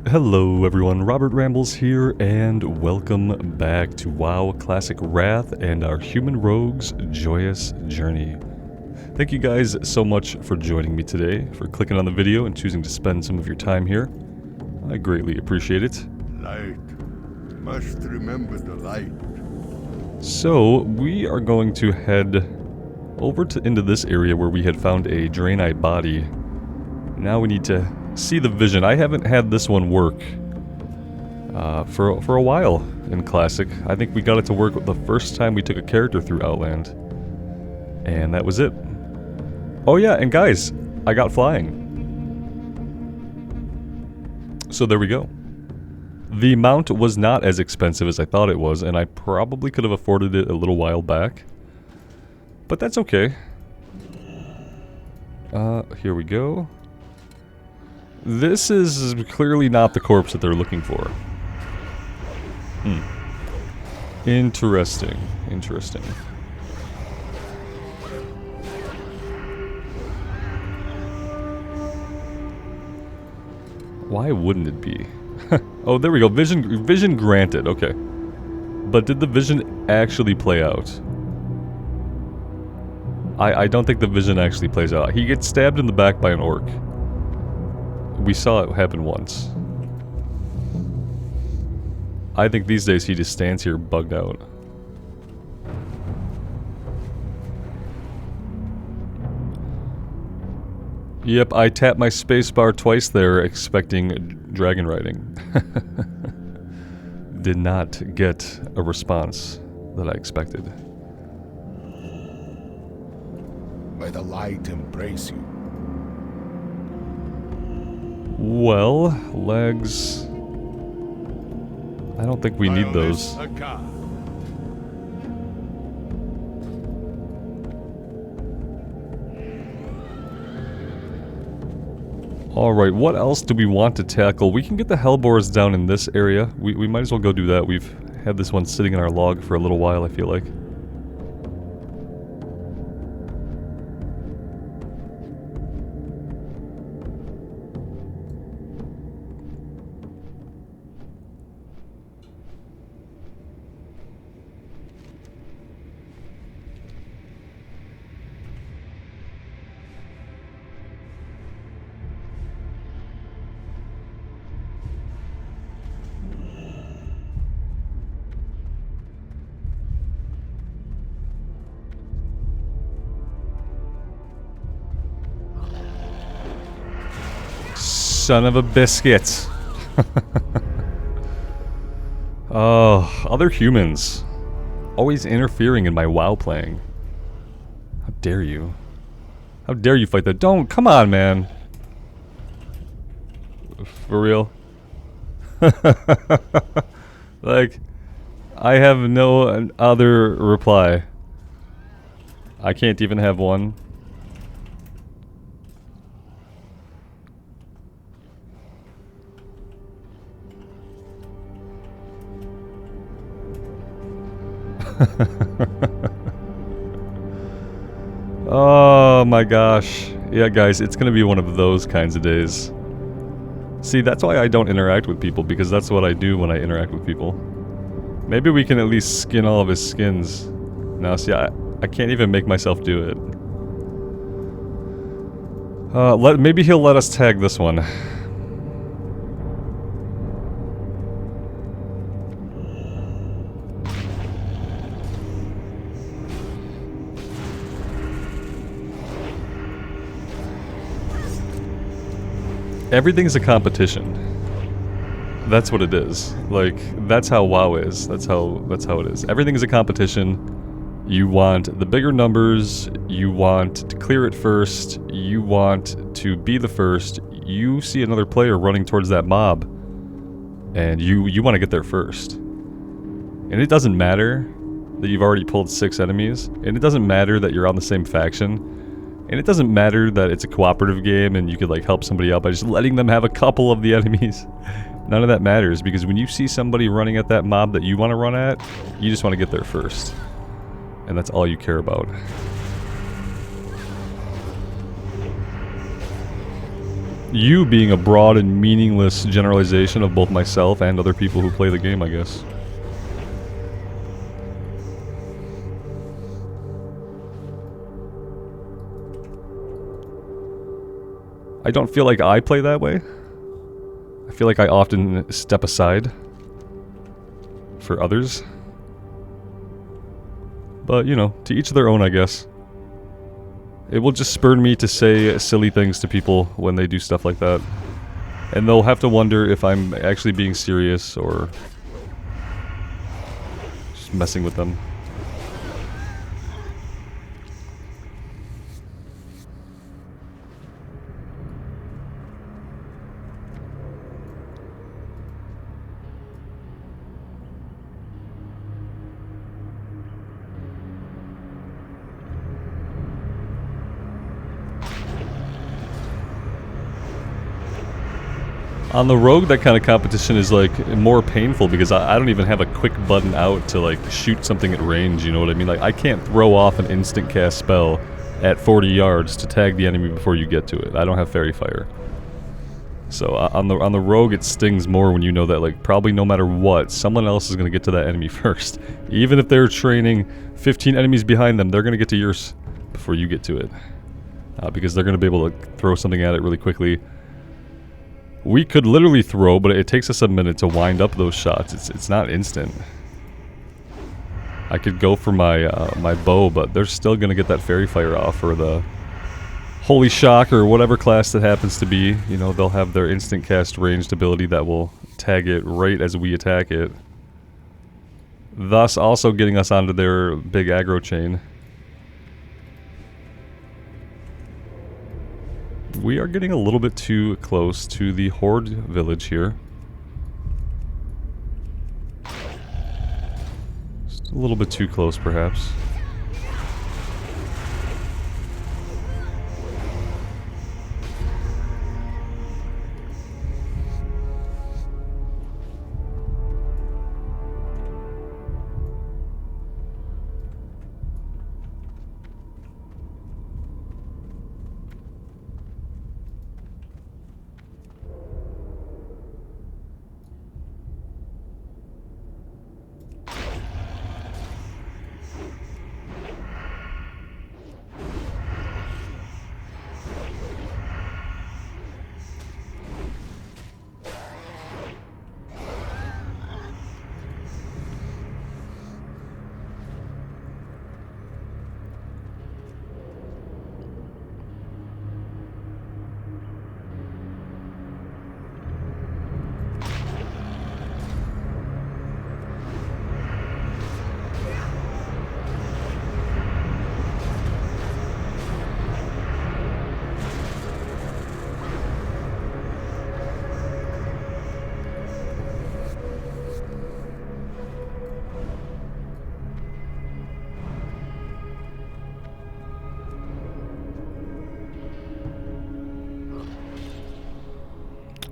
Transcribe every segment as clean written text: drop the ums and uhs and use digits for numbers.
Hello everyone, Robert Rambles here, and welcome back to WoW Classic Wrath and our Human Rogues Joyous Journey. Thank you guys so much for joining me today, for clicking on the video and choosing to spend some of your time here. I greatly appreciate it. Light. Must remember the light. So, we are going to head over into this area where we had found a Draenei body. Now we need to see the vision. I haven't had this one work for a while in Classic. I think we got it to work the first time we took a character through Outland. And that was it. Oh yeah, and guys, I got flying. So there we go. The mount was not as expensive as I thought it was, and I probably could have afforded it a little while back. But that's okay. Here we go. This is clearly not the corpse that they're looking for. Interesting. Interesting. Why wouldn't it be? Oh, there we go. Vision granted. Okay. But did the vision actually play out? I don't think the vision actually plays out. He gets stabbed in the back by an orc. We saw it happen once. I think these days he just stands here bugged out. Yep, I tapped my spacebar twice there expecting dragon riding. Did not get a response that I expected. May the light embrace you. Well, legs. I don't think we need those. Alright, what else do we want to tackle? We can get the hellboars down in this area. We might as well go do that. We've had this one sitting in our log for a little while, I feel like. Son of a biscuit. Oh, other humans. Always interfering in my WoW playing. How dare you? How dare you fight that? Don't, come on, man. For real? Like, I have no other reply. I can't even have one. Oh my gosh. Yeah, guys, it's gonna be one of those kinds of days. See, that's why I don't interact with people, because that's what I do when I interact with people. Maybe we can at least skin all of his skins. Now, see, I can't even make myself do it. Maybe he'll let us tag this one. Everything's a competition. That's what it is. Like, that's how WoW is. That's how it is. Everything is a competition. You want the bigger numbers, you want to clear it first, you want to be the first. You see another player running towards that mob, and you want to get there first. And it doesn't matter that you've already pulled 6 enemies, and it doesn't matter that you're on the same faction. And it doesn't matter that it's a cooperative game and you could like help somebody out by just letting them have a couple of the enemies. None of that matters, because when you see somebody running at that mob that you want to run at, you just want to get there first. And that's all you care about. you being a broad and meaningless generalization of both myself and other people who play the game, I guess. I don't feel like I play that way. I feel like I often step aside for others. But, you know, to each their own, I guess. It will just spur me to say silly things to people when they do stuff like that. And they'll have to wonder if I'm actually being serious or just messing with them. On the rogue, that kind of competition is like more painful because I don't even have a quick button out to like shoot something at range, you know what I mean? Like I can't throw off an instant cast spell at 40 yards to tag the enemy before you get to it. I don't have fairy fire. So on the rogue it stings more when you know that like probably no matter what, someone else is going to get to that enemy first. Even if they're training 15 enemies behind them, they're going to get to yours before you get to it. Because they're going to be able to throw something at it really quickly. We could literally throw, but it takes us a minute to wind up those shots. It's not instant. I could go for my my bow, but they're still gonna get that fairy fire off, or the holy shock, or whatever class that happens to be. You know, they'll have their instant cast ranged ability that will tag it right as we attack it, thus also getting us onto their big aggro chain. We are getting a little bit too close to the Horde village here. Just a little bit too close, perhaps.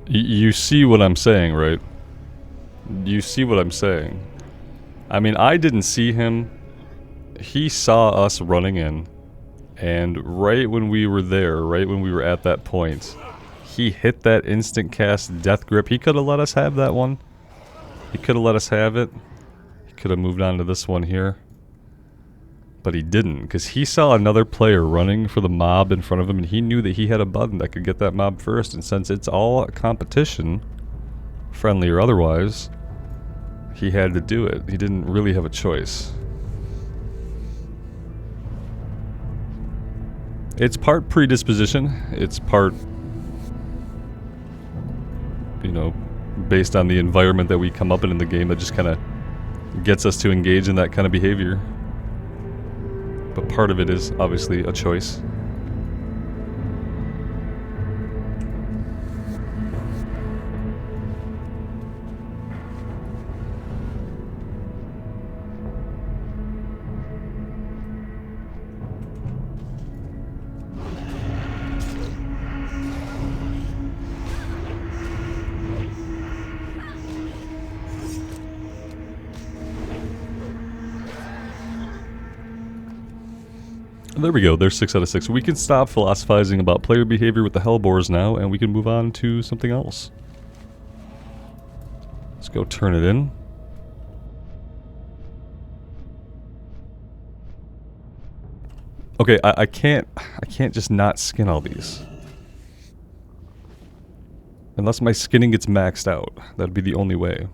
You see what I'm saying, right? You see what I'm saying. I mean, I didn't see him. He saw us running in. And right when we were there, right when we were at that point, he hit that instant cast death grip. He could have let us have that one. He could have let us have it. He could have moved on to this one here. But he didn't, because he saw another player running for the mob in front of him, and he knew that he had a button that could get that mob first. And since it's all competition, friendly or otherwise, he had to do it. He didn't really have a choice. It's part predisposition. It's part, you know, based on the environment that we come up in the game that just kind of gets us to engage in that kind of behavior. But part of it is obviously a choice. There we go, there's 6 out of 6. We can stop philosophizing about player behavior with the Hellbores now, and we can move on to something else. Let's go turn it in. Okay, I can't just not skin all these. Unless my skinning gets maxed out. That'd be the only way.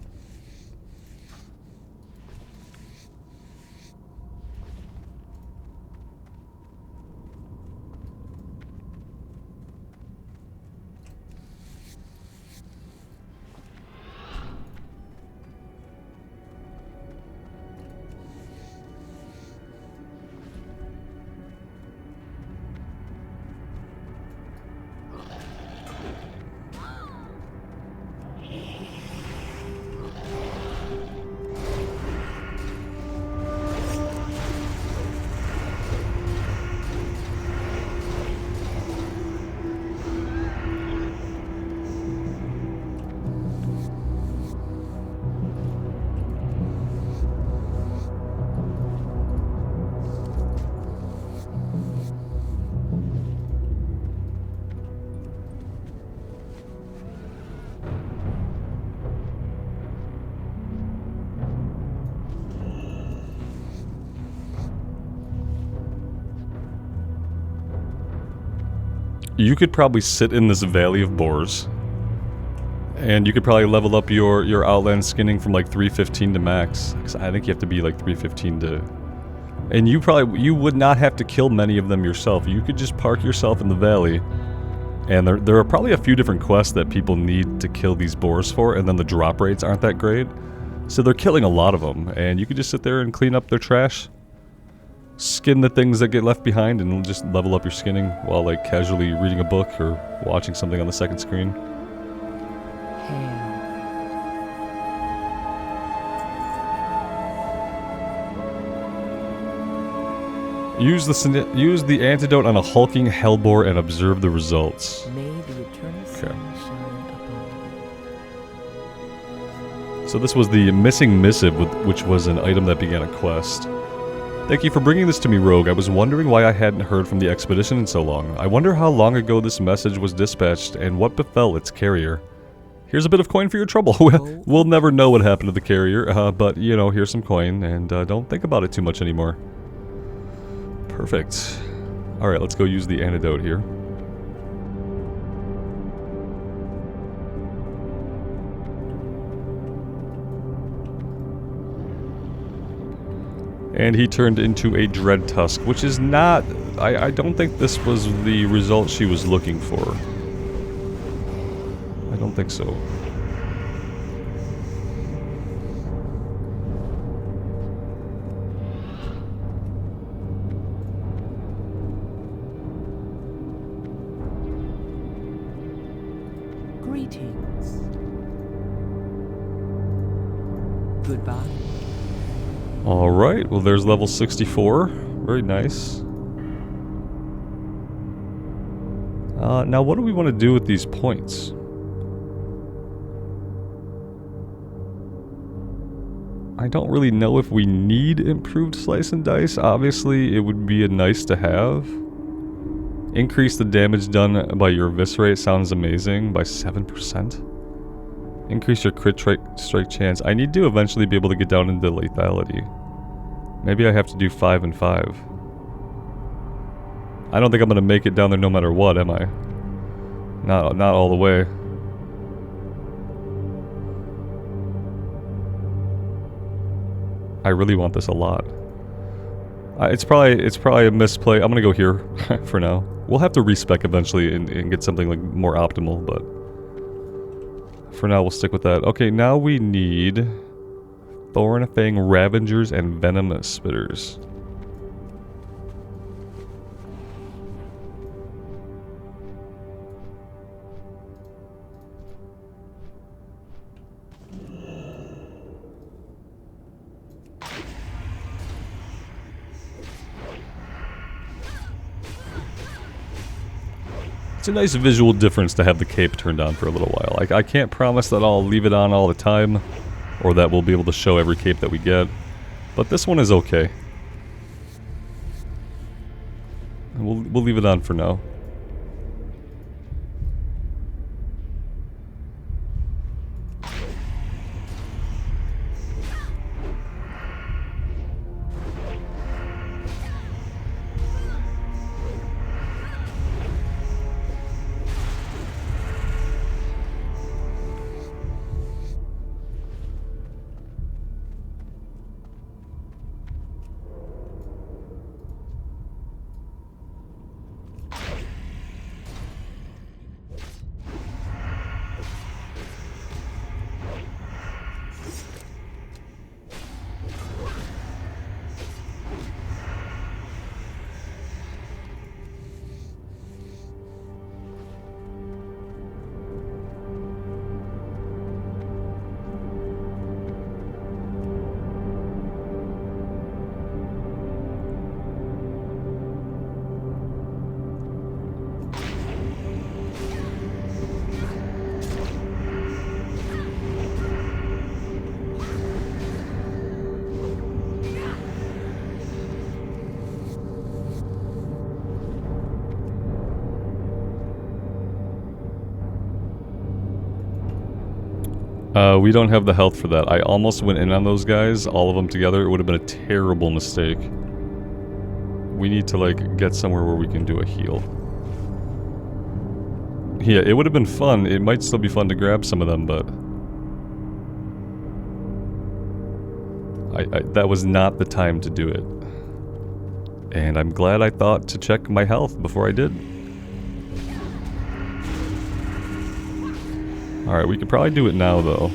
You could probably sit in this valley of boars, and you could probably level up your outland skinning from like 315 to max. 'Cause I think you have to be like 315 to... And you would not have to kill many of them yourself. You could just park yourself in the valley, and there are probably a few different quests that people need to kill these boars for, and then the drop rates aren't that great. So they're killing a lot of them, and you could just sit there and clean up their trash. Skin the things that get left behind and just level up your skinning while like casually reading a book or watching something on the second screen. Use the antidote on a hulking hellboar and observe the results. May the eternal sun shine upon you. So this was the missing missive, which was an item that began a quest. Thank you for bringing this to me, Rogue. I was wondering why I hadn't heard from the expedition in so long. I wonder how long ago this message was dispatched and what befell its carrier. Here's a bit of coin for your trouble. We'll never know what happened to the carrier, but, you know, here's some coin, and don't think about it too much anymore. Perfect. Alright, let's go use the antidote here. And he turned into a Dread Tusk, which is not... I don't think this was the result she was looking for. I don't think so. Greetings. Goodbye. Alright, well there's level 64. Very nice. Now what do we want to do with these points? I don't really know if we need improved slice and dice. Obviously, it would be a nice to have. Increase the damage done by your eviscerate sounds amazing by 7%. Increase your crit strike chance. I need to eventually be able to get down into lethality. Maybe I have to do 5 and 5. I don't think I'm gonna make it down there no matter what, am I? Not all the way. I really want this a lot. It's probably a misplay. I'm gonna go here for now. We'll have to respec eventually and get something like more optimal, but for now we'll stick with that. Okay, now we need Thorn Fang Ravengers and Venomous Spitters. It's a nice visual difference to have the cape turned on for a little while. Like, I can't promise that I'll leave it on all the time, or that we'll be able to show every cape that we get, but this one is okay. We'll leave it on for now. We don't have the health for that. I almost went in on those guys, all of them together. It would have been a terrible mistake. We need to, like, get somewhere where we can do a heal. Yeah, it would have been fun. It might still be fun to grab some of them, but... that was not the time to do it. And I'm glad I thought to check my health before I did. Alright, we could probably do it now, though.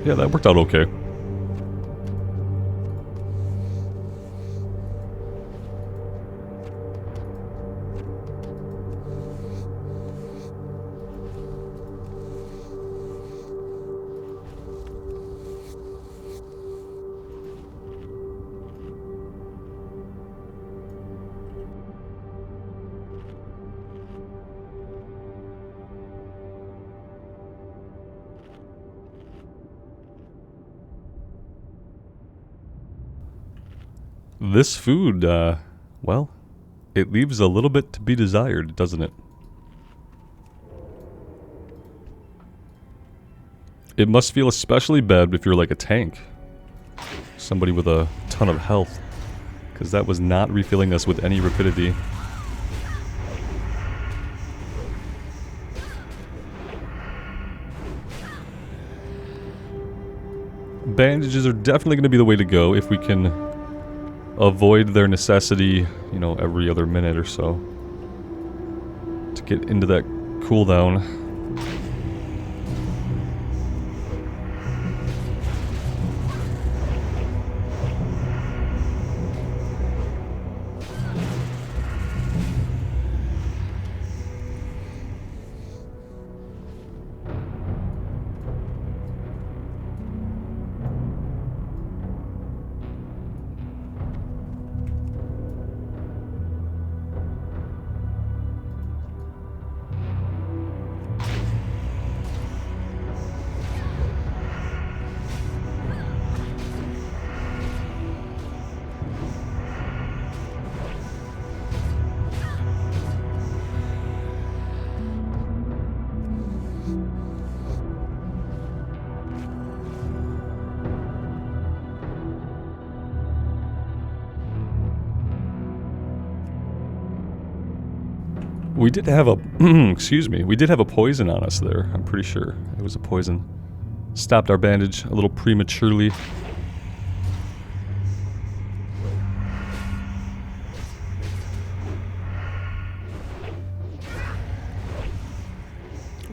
Yeah, that worked out okay. This food, well, it leaves a little bit to be desired, doesn't it? It must feel especially bad if you're like a tank. Somebody with a ton of health. Because that was not refilling us with any rapidity. Bandages are definitely going to be the way to go if we can avoid their necessity, you know, every other minute or so. To get into that cooldown. We did have a, excuse me, we did have a poison on us there, I'm pretty sure. It was a poison. Stopped our bandage a little prematurely.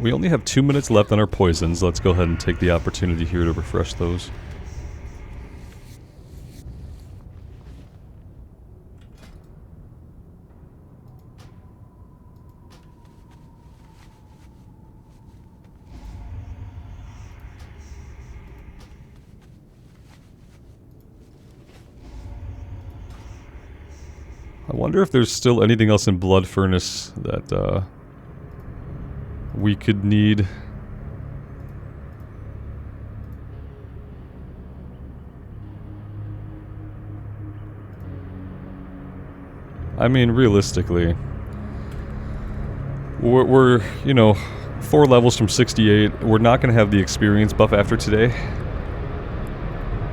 We only have 2 minutes left on our poisons. Let's go ahead and take the opportunity here to refresh those. I wonder if there's still anything else in Blood Furnace that we could need. I mean, realistically, we're you know, 4 levels from 68. We're not going to have the experience buff after today.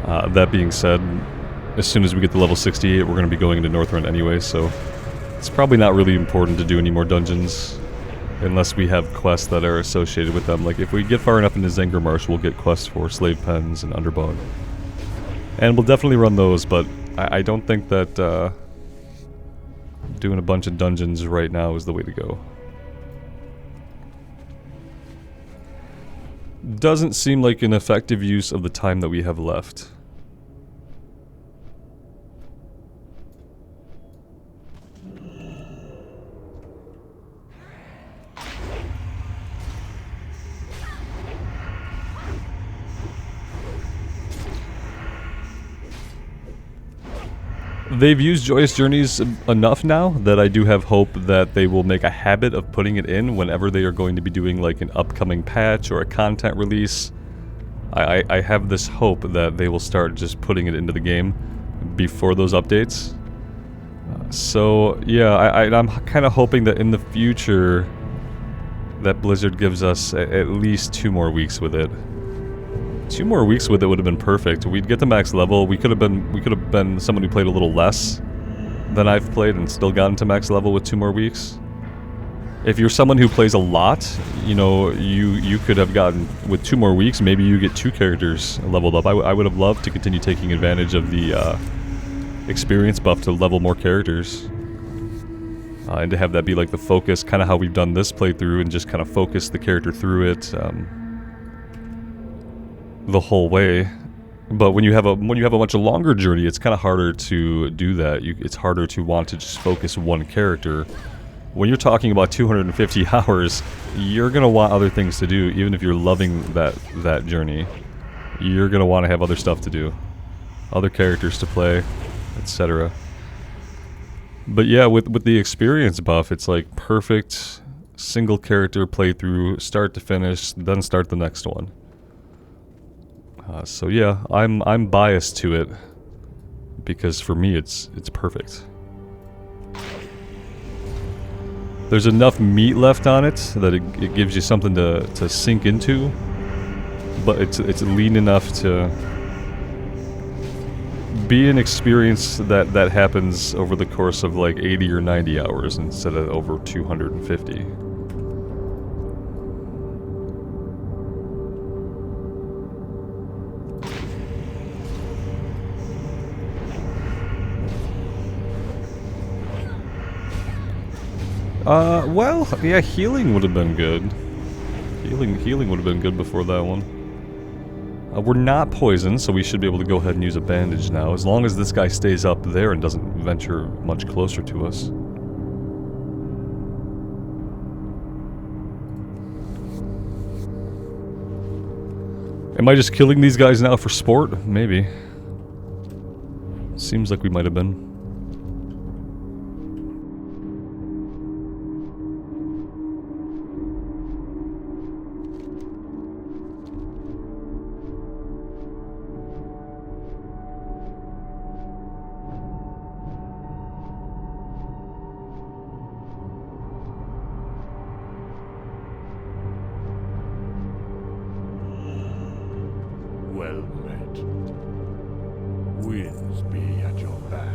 That being said, as soon as we get to level 68, we're going to be going into Northrend anyway, so it's probably not really important to do any more dungeons unless we have quests that are associated with them. Like, if we get far enough into Zangarmarsh, we'll get quests for Slave Pens and Underbog. And we'll definitely run those, but I don't think that doing a bunch of dungeons right now is the way to go. Doesn't seem like an effective use of the time that we have left. They've used Joyous Journeys enough now that I do have hope that they will make a habit of putting it in whenever they are going to be doing like an upcoming patch or a content release. I have this hope that they will start just putting it into the game before those updates. So yeah, I'm kind of hoping that in the future that Blizzard gives us at least 2 more weeks with it. 2 more weeks with it would have been perfect. We'd get to max level. We could have been someone who played a little less than I've played and still gotten to max level with 2 more weeks. If you're someone who plays a lot, you know, you could have gotten, with 2 more weeks, maybe you get 2 characters leveled up. I would have loved to continue taking advantage of the experience buff to level more characters. And to have that be like the focus, kind of how we've done this playthrough, and just kind of focus the character through it. The whole way. But when you have a much longer journey, it's kind of harder to do that. It's harder to want to just focus one character. When you're talking about 250 hours, you're gonna want other things to do, even if you're loving that journey. You're gonna want to have other stuff to do, other characters to play, etc. But yeah, with the experience buff, it's like perfect single character playthrough, start to finish, then start the next one. So yeah, I'm biased to it because for me it's perfect. There's enough meat left on it that it gives you something to sink into, but it's lean enough to be an experience that happens over the course of like 80 or 90 hours instead of over 250. Well, yeah, healing would have been good. Healing would have been good before that one. We're not poisoned, so we should be able to go ahead and use a bandage now, as long as this guy stays up there and doesn't venture much closer to us. Am I just killing these guys now for sport? Maybe. Seems like we might have been. Well met. Winds be at your back.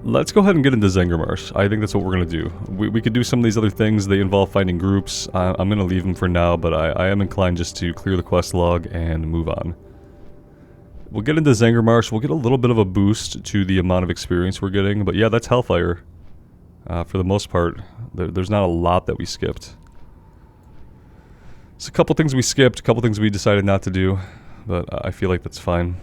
Let's go ahead and get into Zangarmarsh. I think that's what we're going to do. We could do some of these other things. They involve finding groups. I'm going to leave them for now, but I am inclined just to clear the quest log and move on. We'll get into Zangarmarsh. We'll get a little bit of a boost to the amount of experience we're getting. But yeah, that's Hellfire. For the most part, there's not a lot that we skipped. There's a couple things we skipped, a couple things we decided not to do. But I feel like that's fine.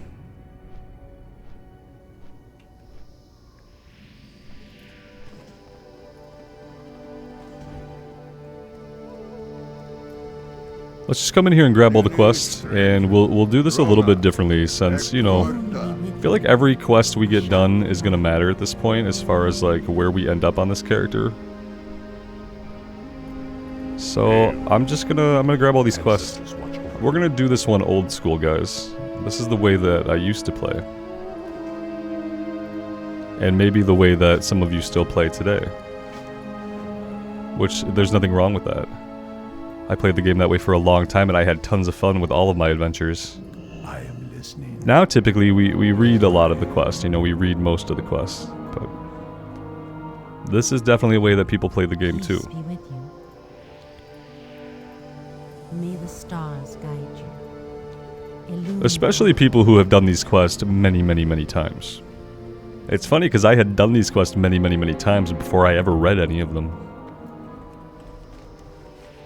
Let's just come in here and grab all the quests, and we'll do this a little bit differently since, you know, I feel like every quest we get done is gonna matter at this point as far as like where we end up on this character. So I'm gonna grab all these quests. We're gonna do this one old school, guys. This is the way that I used to play. And maybe the way that some of you still play today. Which, there's nothing wrong with that. I played the game that way for a long time and I had tons of fun with all of my adventures. I am listening. Now, typically, we read a lot of the quests. You know, we read most of the quests. But this is definitely a way that people play the game too. Peace be with you. May the stars guide you. Illuminate Especially people who have done these quests many, many, many times. It's funny because I had done these quests many, many, many times before I ever read any of them.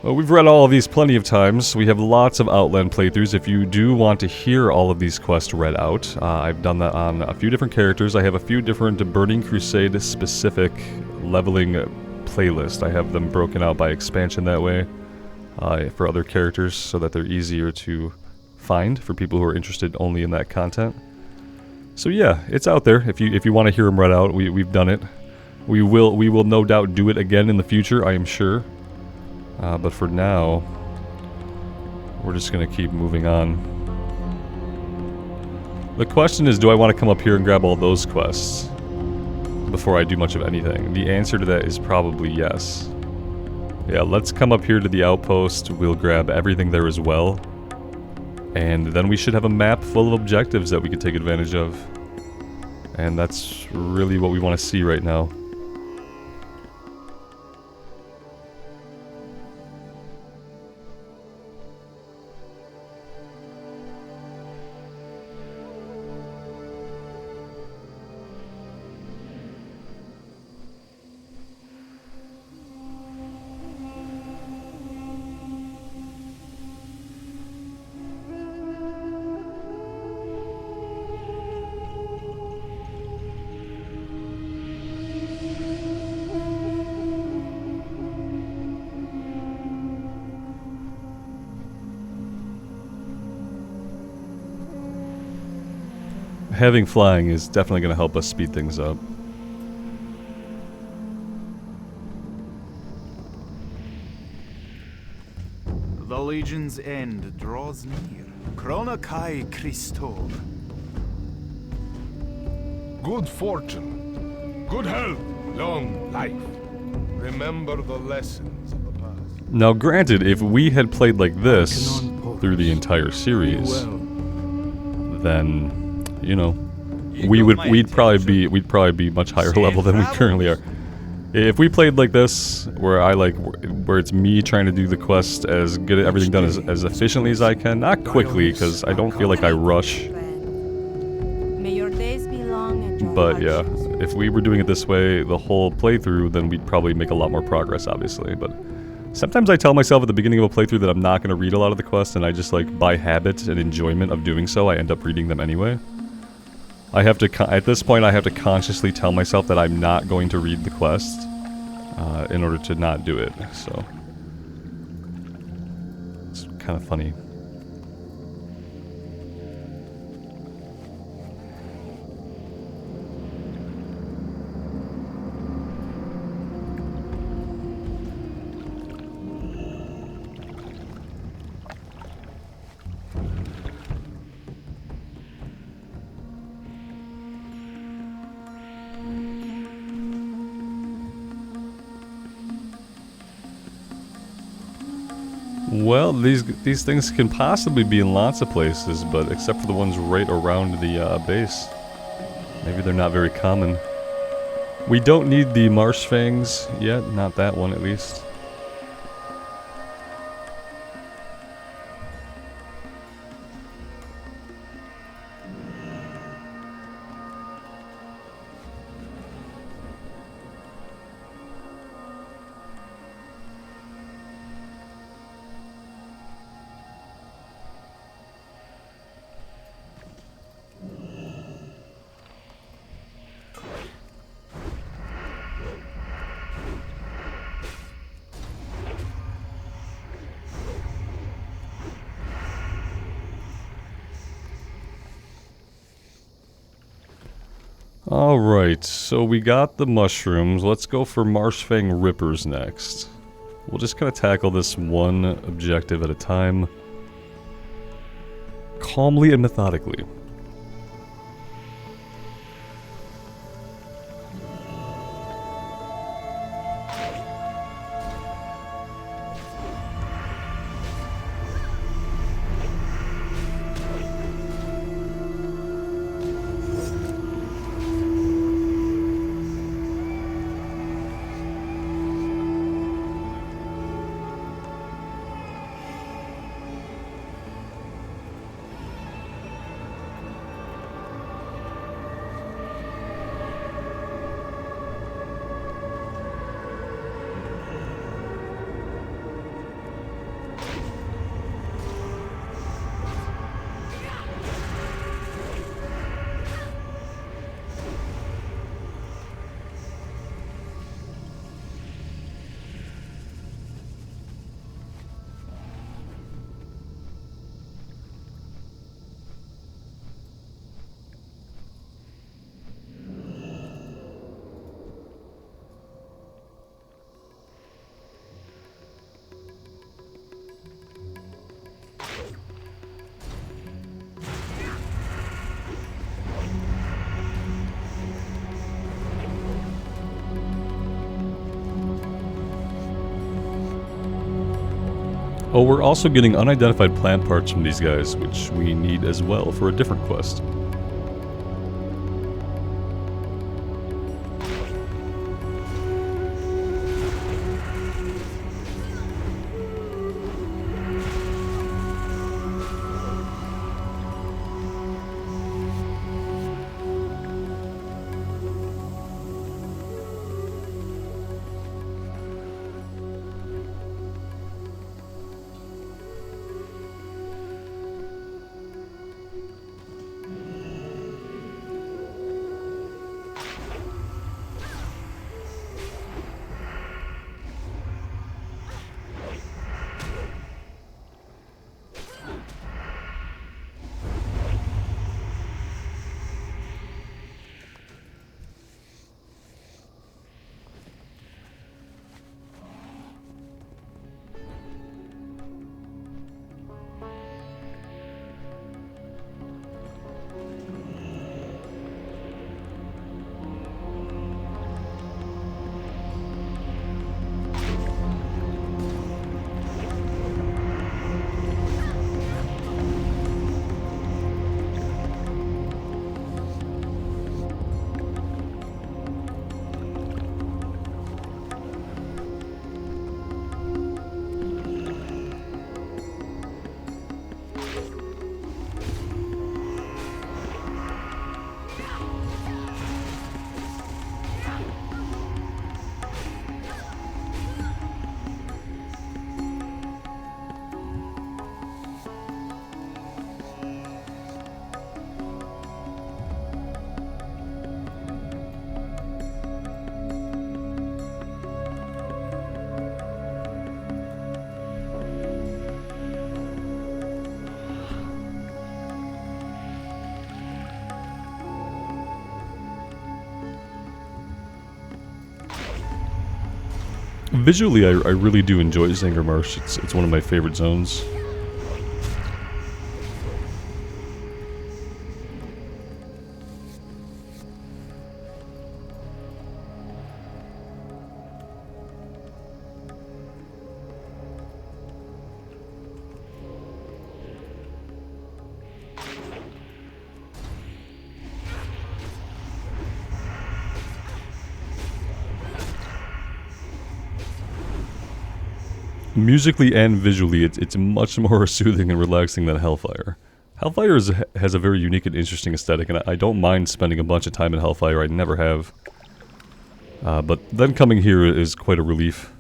Well, we've read all of these plenty of times. We have lots of Outland playthroughs. If you do want to hear all of these quests read out, I've done that on a few different characters. I have a few different Burning Crusade specific leveling playlists. I have them broken out by expansion that way for other characters so that they're easier to find for people who are interested only in that content. So yeah, it's out there. If you want to hear them read out, we've done it. We will no doubt do it again in the future, I am sure. But for now, we're just going to keep moving on. The question is, do I want to come up here and grab all those quests before I do much of anything? The answer to that is probably yes. Yeah, let's come up here to the outpost. We'll grab everything there as well. And then we should have a map full of objectives that we could take advantage of. And that's really what we want to see right now. Having flying is definitely going to help us speed things up. The Legion's end draws near. Chronokai Christor. Good fortune, good health, long life. Remember the lessons of the past. Now granted, if we had played like this through the entire series, then, you know, we'd probably be much higher level than we currently are. If we played like this, where it's me trying to do the quest get everything done as efficiently as I can, not quickly because I don't feel like I rush. May your days be long and your But yeah, hardships if we were doing it this way the whole playthrough, then we'd probably make a lot more progress, obviously. But sometimes I tell myself at the beginning of a playthrough that I'm not going to read a lot of the quests, and I just, like, by habit and enjoyment of doing so, I end up reading them anyway. I have to, at this point, I have to consciously tell myself that I'm not going to read the quest in order to not do it, so it's kind of funny. Well, these things can possibly be in lots of places, but except for the ones right around the base. Maybe they're not very common. We don't need the marsh fangs yet, not that one at least. Alright, so we got the mushrooms. Let's go for Marshfang Rippers next. We'll just kind of tackle this one objective at a time. Calmly and methodically. Oh, we're also getting unidentified plant parts from these guys, which we need as well for a different quest. Visually, I really do enjoy Zangarmarsh. It's one of my favorite zones. Musically and visually, it's much more soothing and relaxing than Hellfire. Hellfire has a very unique and interesting aesthetic, and I don't mind spending a bunch of time in Hellfire. I never have. But then coming here is quite a relief.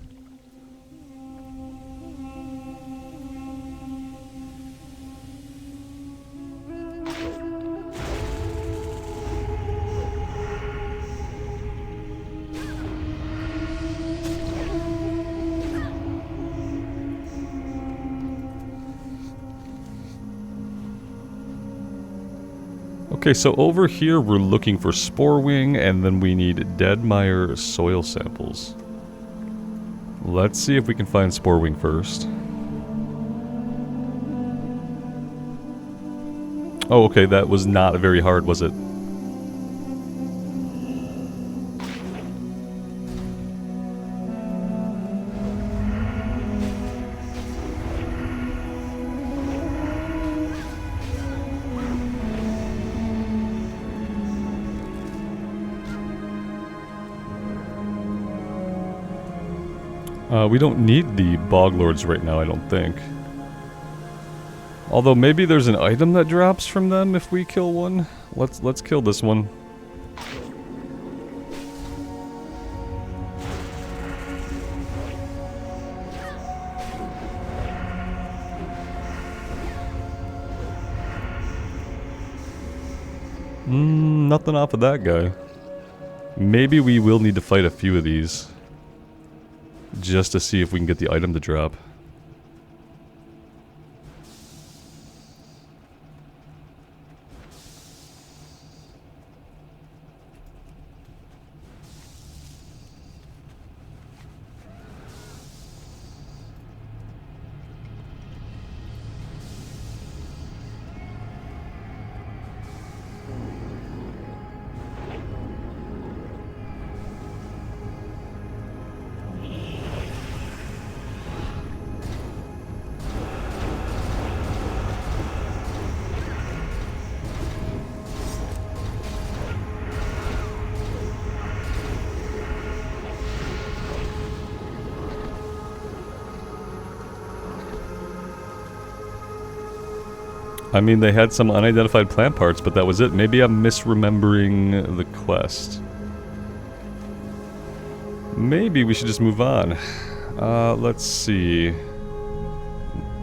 Okay, so over here we're looking for Spore Wing, and then we need Deadmire soil samples. Let's see if we can find Spore Wing first. Oh, okay, that was not very hard, was it? We don't need the Bog Lords right now, I don't think. Although maybe there's an item that drops from them if we kill one. Let's kill this one. Nothing off of that guy. Maybe we will need to fight a few of these. Just to see if we can get the item to drop. I mean, they had some unidentified plant parts, but that was it. Maybe I'm misremembering the quest. Maybe we should just move on. Let's see.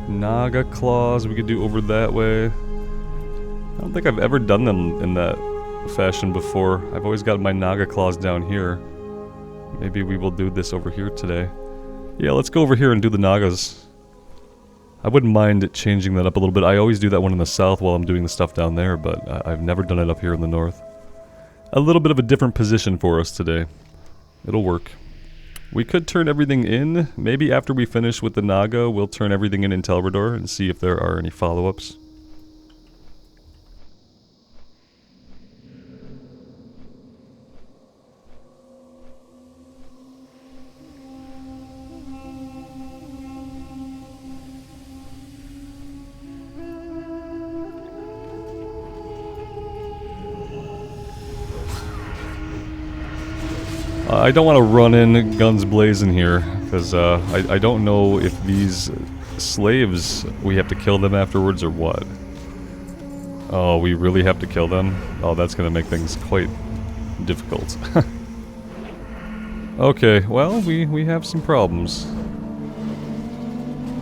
Naga claws we could do over that way. I don't think I've ever done them in that fashion before. I've always got my Naga claws down here. Maybe we will do this over here today. Yeah, let's go over here and do the Nagas. I wouldn't mind changing that up a little bit. I always do that one in the south while I'm doing the stuff down there, but I've never done it up here in the north. A little bit of a different position for us today. It'll work. We could turn everything in. Maybe after we finish with the Naga, we'll turn everything in Telrador and see if there are any follow-ups. I don't want to run in guns blazing here, because I don't know if these slaves, we have to kill them afterwards or what. Oh, we really have to kill them? Oh, that's going to make things quite difficult. Okay, well, we have some problems.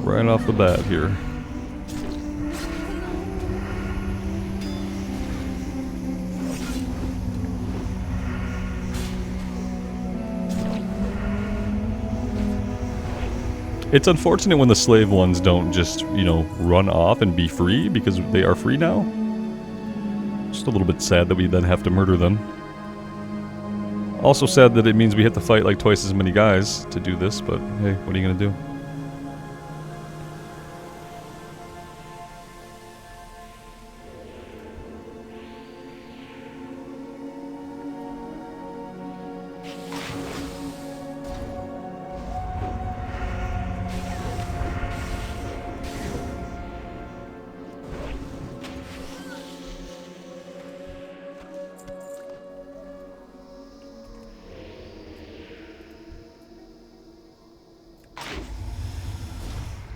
Right off the bat here. It's unfortunate when the slave ones don't just, you know, run off and be free, because they are free now. Just a little bit sad that we then have to murder them. Also sad that it means we have to fight like twice as many guys to do this, but hey, what are you gonna do?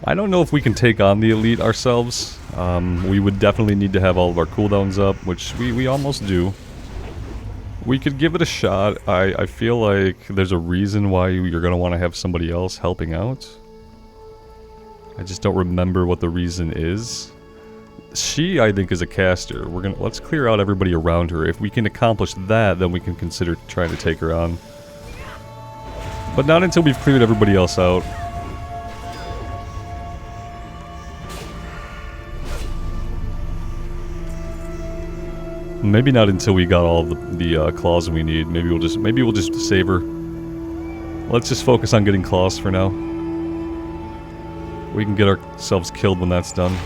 I don't know if we can take on the elite ourselves. We would definitely need to have all of our cooldowns up, which we almost do. We could give it a shot. I feel like there's a reason why you're going to want to have somebody else helping out. I just don't remember what the reason is. She, I think, is a caster. Let's clear out everybody around her. If we can accomplish that, then we can consider trying to take her on. But not until we've cleared everybody else out. Maybe not until we got all the claws we need. Maybe we'll just savor. Let's just focus on getting claws for now. We can get ourselves killed when that's done.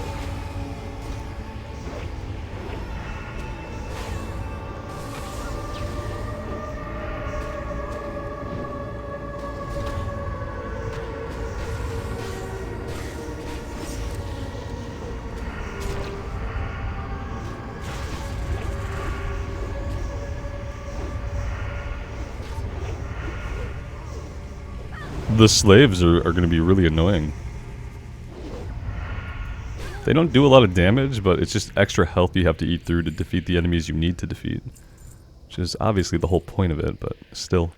The slaves are going to be really annoying. They don't do a lot of damage, but it's just extra health you have to eat through to defeat the enemies you need to defeat. Which is obviously the whole point of it, but still.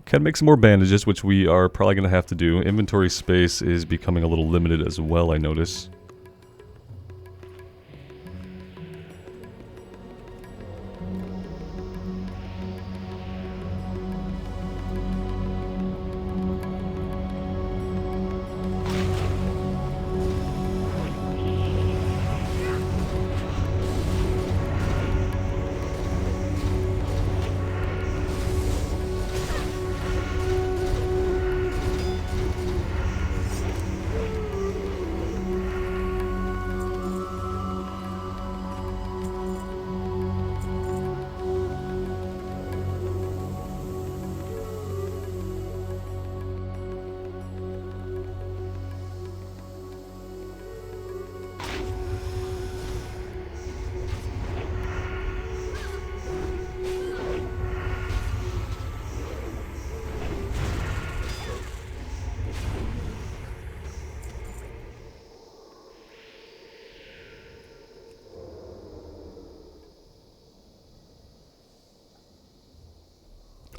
Can make some more bandages, which we are probably going to have to do. Inventory space is becoming a little limited as well, I notice.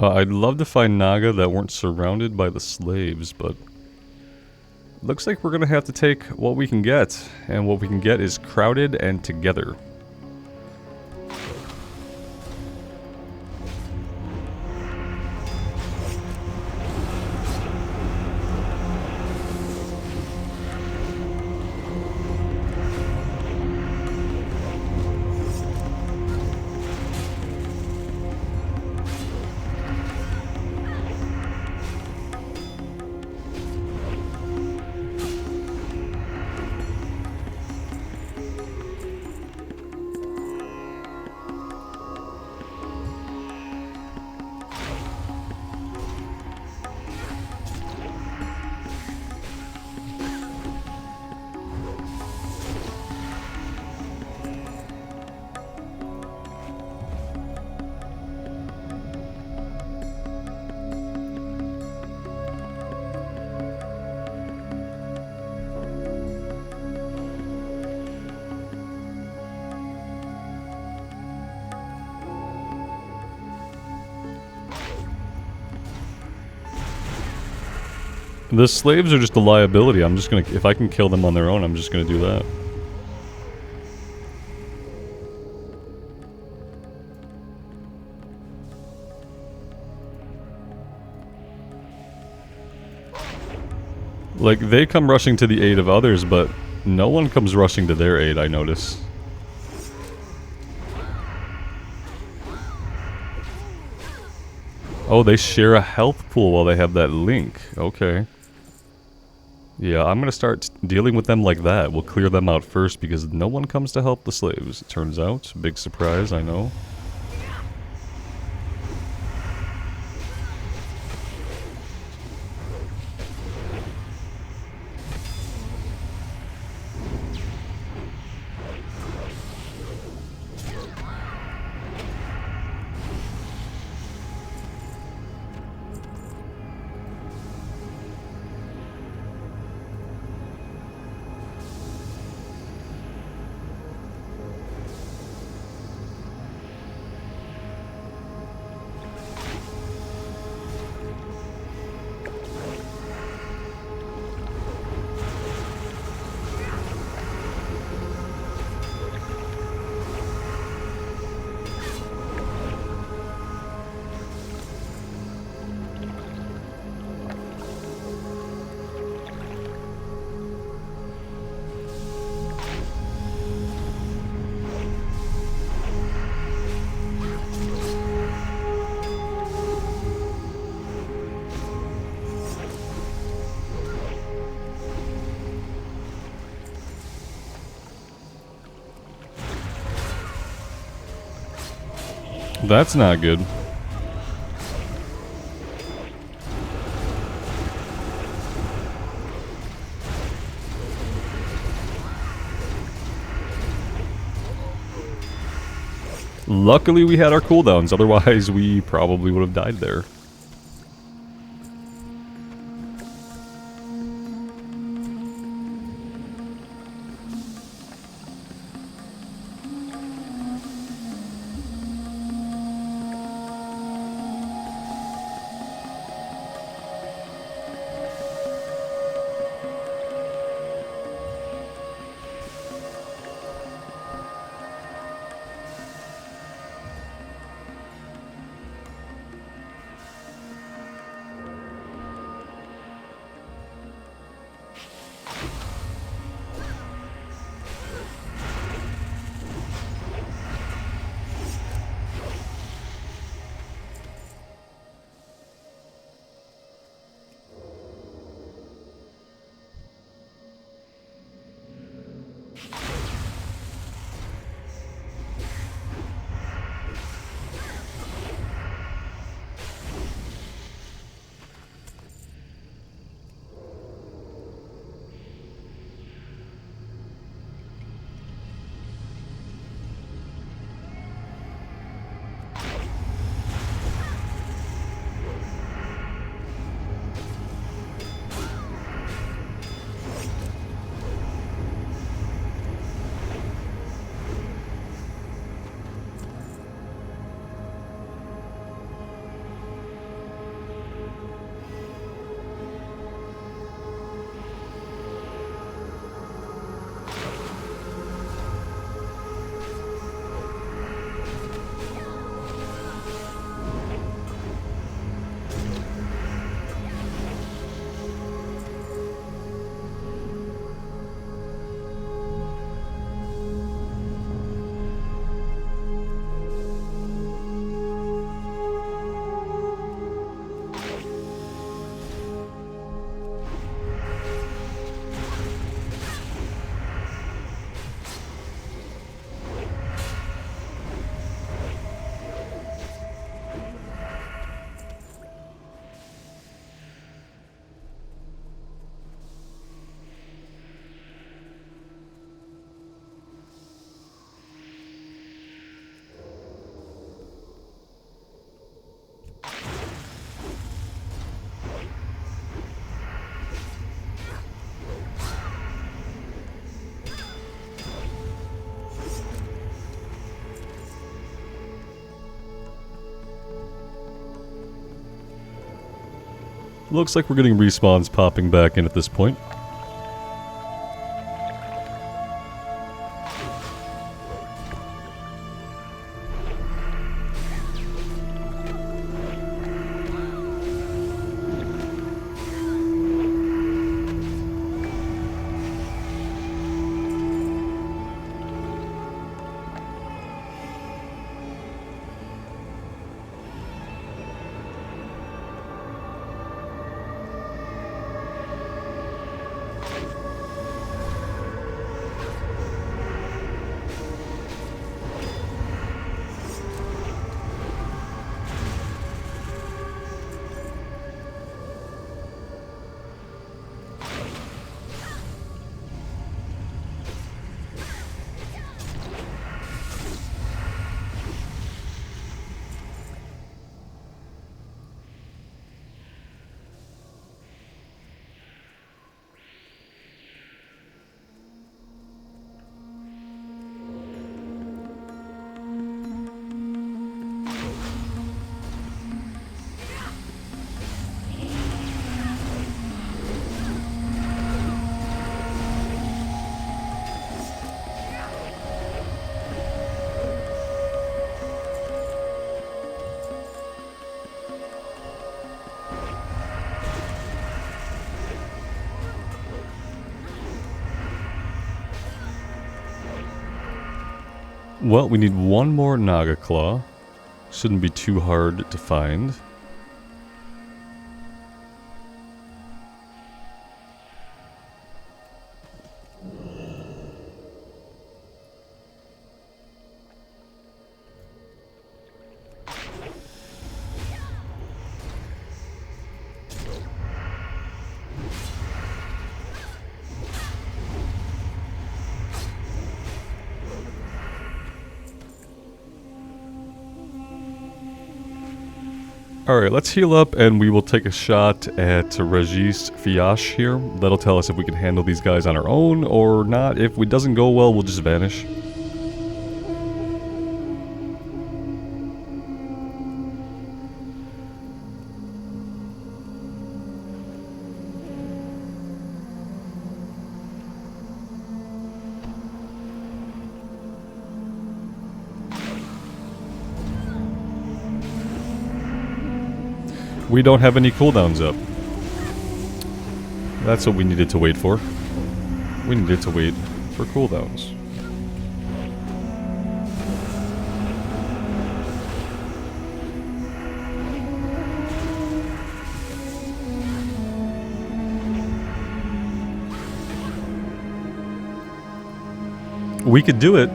I'd love to find Naga that weren't surrounded by the slaves, but looks like we're gonna have to take what we can get, and what we can get is crowded and together. The slaves are just a liability. I'm just gonna, if I can kill them on their own, I'm just gonna do that. Like, they come rushing to the aid of others, but no one comes rushing to their aid, I notice. Oh, they share a health pool while they have that link. Okay. Yeah, I'm gonna start dealing with them like that. We'll clear them out first because no one comes to help the slaves, it turns out. Big surprise, I know. That's not good. Luckily we had our cooldowns, otherwise we probably would have died there. Looks like we're getting respawns popping back in at this point. Well, we need one more Naga Claw. Shouldn't be too hard to find. Alright, let's heal up and we will take a shot at Regis Fiash here. That'll tell us if we can handle these guys on our own or not. If it doesn't go well, we'll just vanish. We don't have any cooldowns up. That's what we needed to wait for. We needed to wait for cooldowns. We could do it.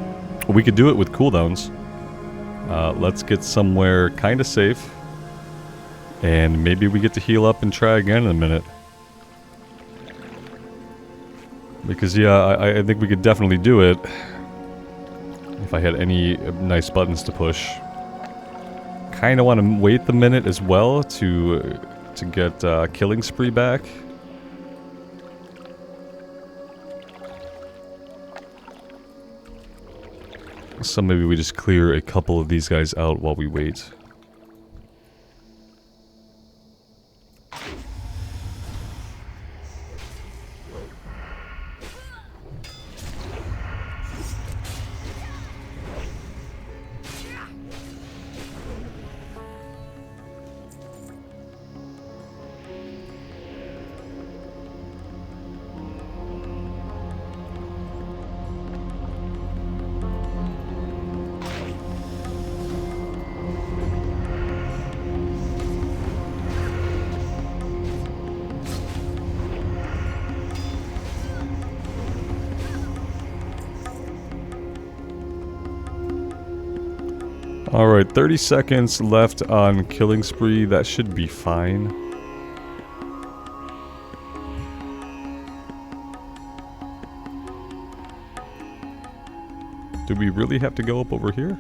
We could do it with cooldowns. Let's get somewhere kind of safe. And maybe we get to heal up and try again in a minute. Because yeah, I think we could definitely do it. If I had any nice buttons to push. Kinda want to wait the minute as well to get Killing Spree back. So maybe we just clear a couple of these guys out while we wait. Alright, 30 seconds left on Killing Spree. That should be fine. Do we really have to go up over here?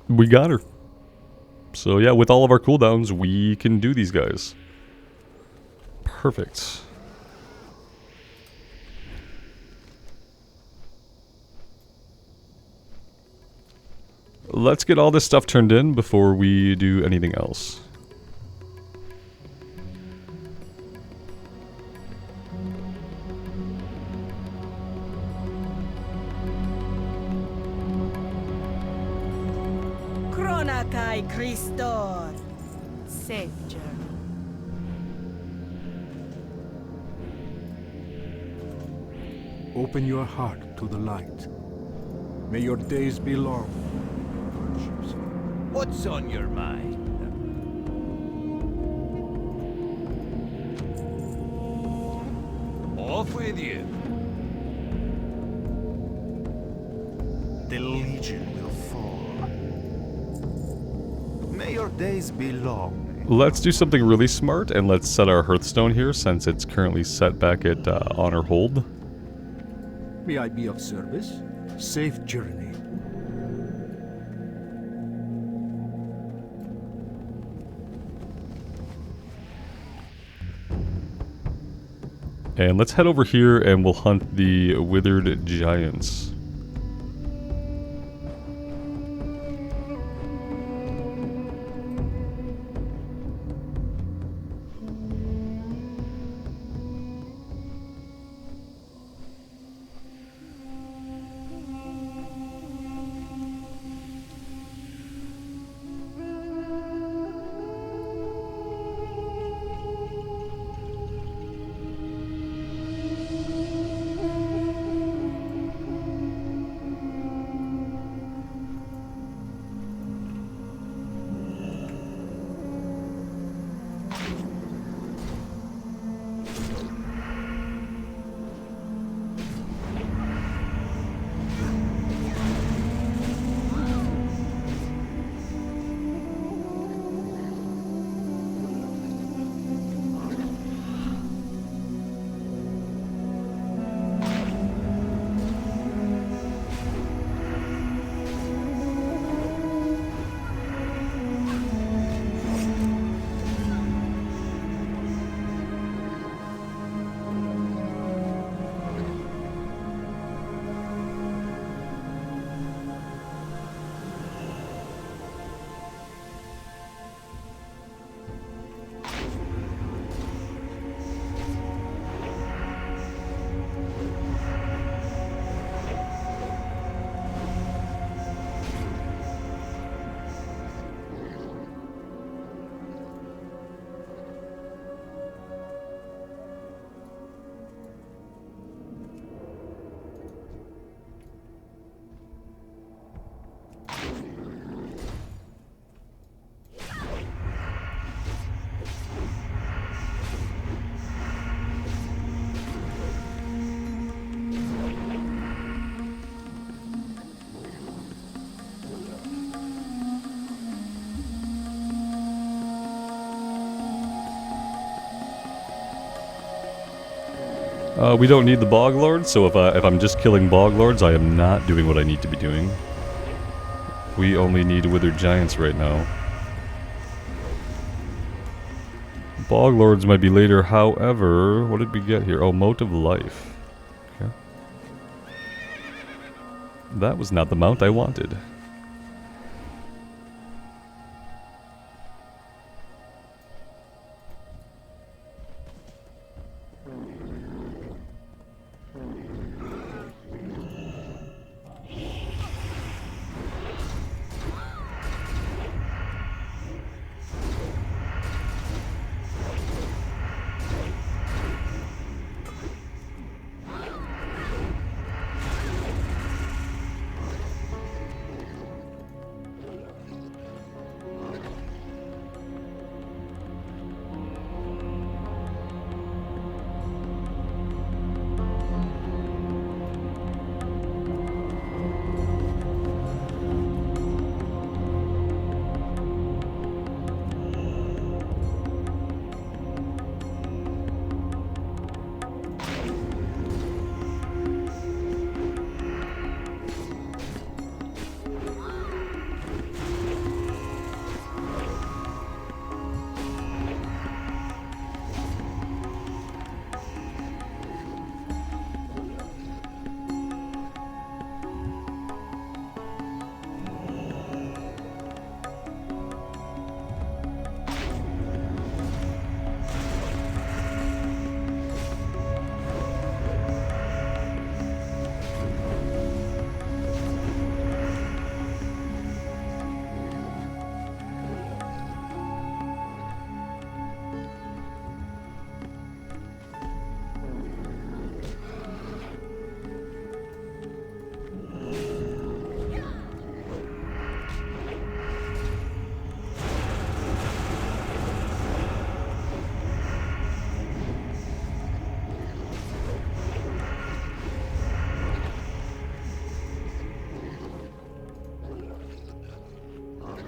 We got her. So yeah, with all of our cooldowns, we can do these guys. Perfect. Let's get all this stuff turned in before we do anything else. Christor. Safe journey. Open your heart to the light. May your days be long. What's on your mind? Off with you. The Legion will fall. May your days be long. Let's do something really smart and let's set our Hearthstone here since it's currently set back at Honor Hold. May I be of service? Safe journey. And let's head over here and we'll hunt the Withered Giants. We don't need the Bog Lords, so if I'm just killing Bog Lords, I am not doing what I need to be doing. We only need Withered Giants right now. Bog Lords might be later, however, what did we get here? Oh, Mote of Life. Okay. That was not the mount I wanted.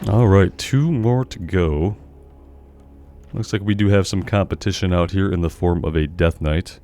Alright, 2 more to go. Looks like we do have some competition out here in the form of a Death Knight.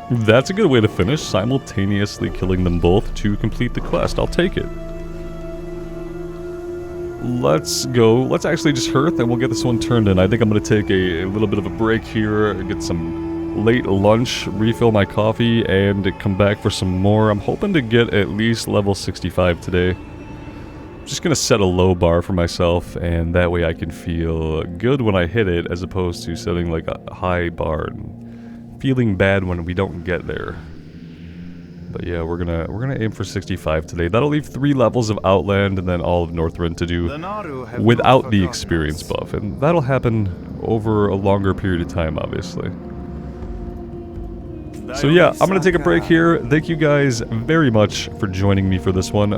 That's a good way to finish, simultaneously killing them both to complete the quest. I'll take it. Let's go. Let's actually just hearth and we'll get this one turned in. I think I'm going to take a little bit of a break here, get some late lunch, refill my coffee, and come back for some more. I'm hoping to get at least level 65 today. I'm just going to set a low bar for myself, and that way I can feel good when I hit it, as opposed to setting like a high bar and feeling bad when we don't get there. But yeah, we're gonna aim for 65 today. That'll leave 3 levels of Outland and then all of Northrend to do without the experience buff, and that'll happen over a longer period of time, obviously. So yeah, I'm gonna take a break here. Thank you guys very much for joining me for this one.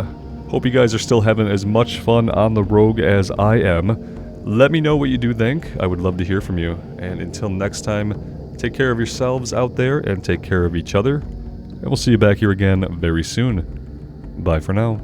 Hope you guys are still having as much fun on the Rogue as I am. Let me know what you do think. I would love to hear from you. And until next time, take care of yourselves out there and take care of each other. And we'll see you back here again very soon. Bye for now.